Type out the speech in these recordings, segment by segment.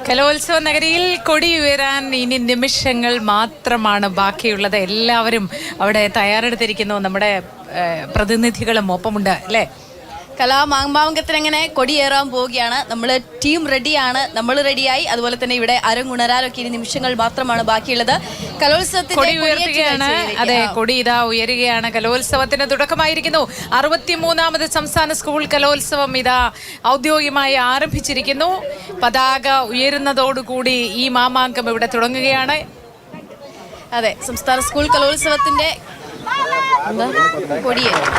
കലോത്സവ നഗരിയിൽ കൊടി ഉയരാൻ ഇനി നിമിഷങ്ങൾ മാത്രമാണ് ബാക്കിയുള്ളത്. എല്ലാവരും അവിടെ തയ്യാറെടുത്തിരിക്കുന്നു. നമ്മുടെ പ്രതിനിധികളും ഒപ്പമുണ്ട് അല്ലേ? കലാമാങ്കാമത്തിന് എങ്ങനെ കൊടിയേറാൻ പോവുകയാണ്. നമ്മൾ ടീം റെഡിയാണ്, നമ്മൾ റെഡിയായി. അതുപോലെ തന്നെ ഇവിടെ അരങ്ങുണരാനൊക്കെ ഇനി നിമിഷങ്ങൾ മാത്രമാണ് ബാക്കിയുള്ളത്. കലോത്സവത്തിന്റെ കൊടി ഉയർത്തുകയാണ്. അതെ, കൊടി ഇതാ ഉയരുകയാണ്. കലോത്സവത്തിന് തുടക്കമായിരിക്കുന്നു. 63ാമത് സംസ്ഥാന സ്കൂൾ കലോത്സവം ഇതാ ഔദ്യോഗികമായി ആരംഭിച്ചിരിക്കുന്നു. പതാക ഉയരുന്നതോടുകൂടി ഈ മാമാങ്കം ഇവിടെ തുടങ്ങുകയാണ്. അതെ, സംസ്ഥാന സ്കൂൾ കലോത്സവത്തിന്റെ കൊടിയേറും.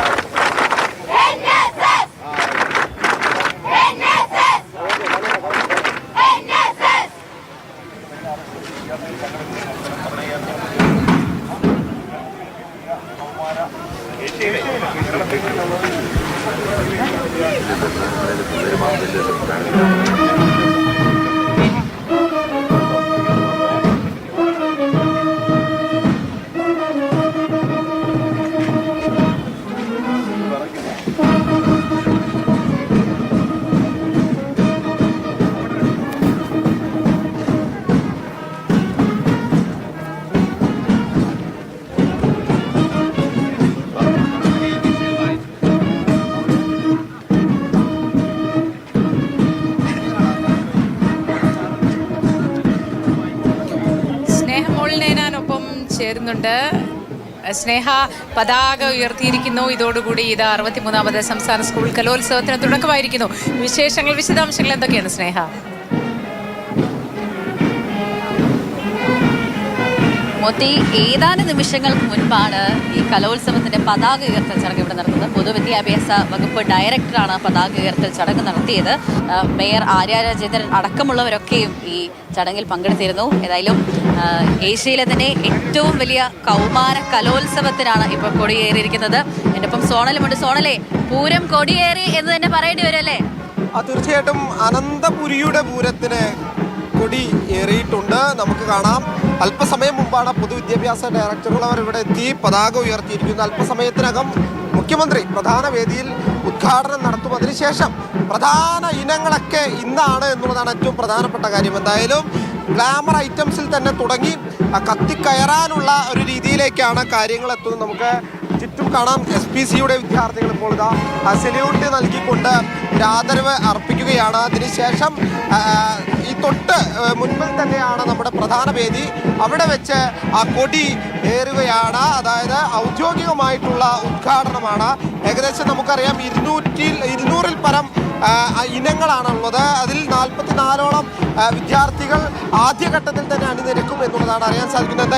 ചേരുന്നുണ്ട്. സ്നേഹ പതാക ഉയർത്തിയിരിക്കുന്നു. ഇതോടുകൂടി ഇത് 63ാമത് സംസ്ഥാന സ്കൂൾ കലോത്സവത്തിന് തുടക്കമായിരിക്കുന്നു. വിശദാംശങ്ങൾ എന്തൊക്കെയാണ് സ്നേഹ? മോത്തി, ഏതാനും നിമിഷങ്ങൾക്ക് മുൻപാണ് ഈ കലോത്സവത്തിന്റെ പതാക ഉയർത്തൽ ചടങ്ങ് ഇവിടെ നടന്നത്. പൊതുവിദ്യാഭ്യാസ വകുപ്പ് ഡയറക്ടറാണ് പതാക ഉയർത്തൽ ചടങ്ങ് നടത്തിയത്. മേയർ ആര്യ രാജേന്ദ്രൻ അടക്കമുള്ളവരൊക്കെയും ഈ ചടങ്ങിൽ പങ്കെടുത്തിരുന്നു. ഏതായാലും ഏഷ്യയിലെ തന്നെ ഏറ്റവും വലിയ കൗമാര കലോത്സവത്തിനാണ് ഇപ്പോൾ കൊടിയേറിയിരിക്കുന്നത്. എൻ്റെ ഒപ്പം സോണലുമുണ്ട്. സോണലെ, പൂരം കൊടിയേറി എന്ന് തന്നെ പറയേണ്ടി വരുമല്ലേ? തീർച്ചയായിട്ടും അനന്തപുരിയുടെ പൂരത്തിന് കൊടി ഏറിയിട്ടുണ്ട്. നമുക്ക് കാണാം, അല്പസമയം മുമ്പാണ് പൊതുവിദ്യാഭ്യാസ ഡയറക്ടറുള്ളവർ ഇവിടെ എത്തി പതാക ഉയർത്തിയിരിക്കുന്നത്. അല്പസമയത്തിനകം മുഖ്യമന്ത്രി പ്രധാന വേദിയിൽ ഉദ്ഘാടനം നടത്തും. അതിനുശേഷം പ്രധാന ഇനങ്ങളൊക്കെ ഇന്നാണ് എന്നുള്ളതാണ് ഏറ്റവും പ്രധാനപ്പെട്ട കാര്യം. എന്തായാലും ഗ്ലാമർ ഐറ്റംസിൽ തന്നെ തുടങ്ങി കത്തിക്കയറാനുള്ള ഒരു രീതിയിലേക്കാണ് കാര്യങ്ങൾ എത്തുന്നത്. നമുക്ക് ചുറ്റും കാണാം, SPCയുടെ വിദ്യാർത്ഥികൾ ഇപ്പോൾ ഇതാ സല്യൂട്ട് നൽകിക്കൊണ്ട് ആദരവ് അർപ്പിക്കുകയാണ്. അതിനുശേഷം ഈ തൊട്ട് മുൻപിൽ തന്നെയാണ് നമ്മുടെ പ്രധാന വേദി. അവിടെ വെച്ച് ആ കൊടി ഏറുകയാണ്. അതായത് ഔദ്യോഗികമായിട്ടുള്ള ഉദ്ഘാടനമാണ്. ഏകദേശം നമുക്കറിയാം 200-ൽ പരം ഇനങ്ങളാണുള്ളത്. അതിൽ 44ഓളം വിദ്യാർത്ഥികൾ ആദ്യഘട്ടത്തിൽ തന്നെ അണിനിരക്കും എന്നുള്ളതാണ് അറിയാൻ സാധിക്കുന്നത്.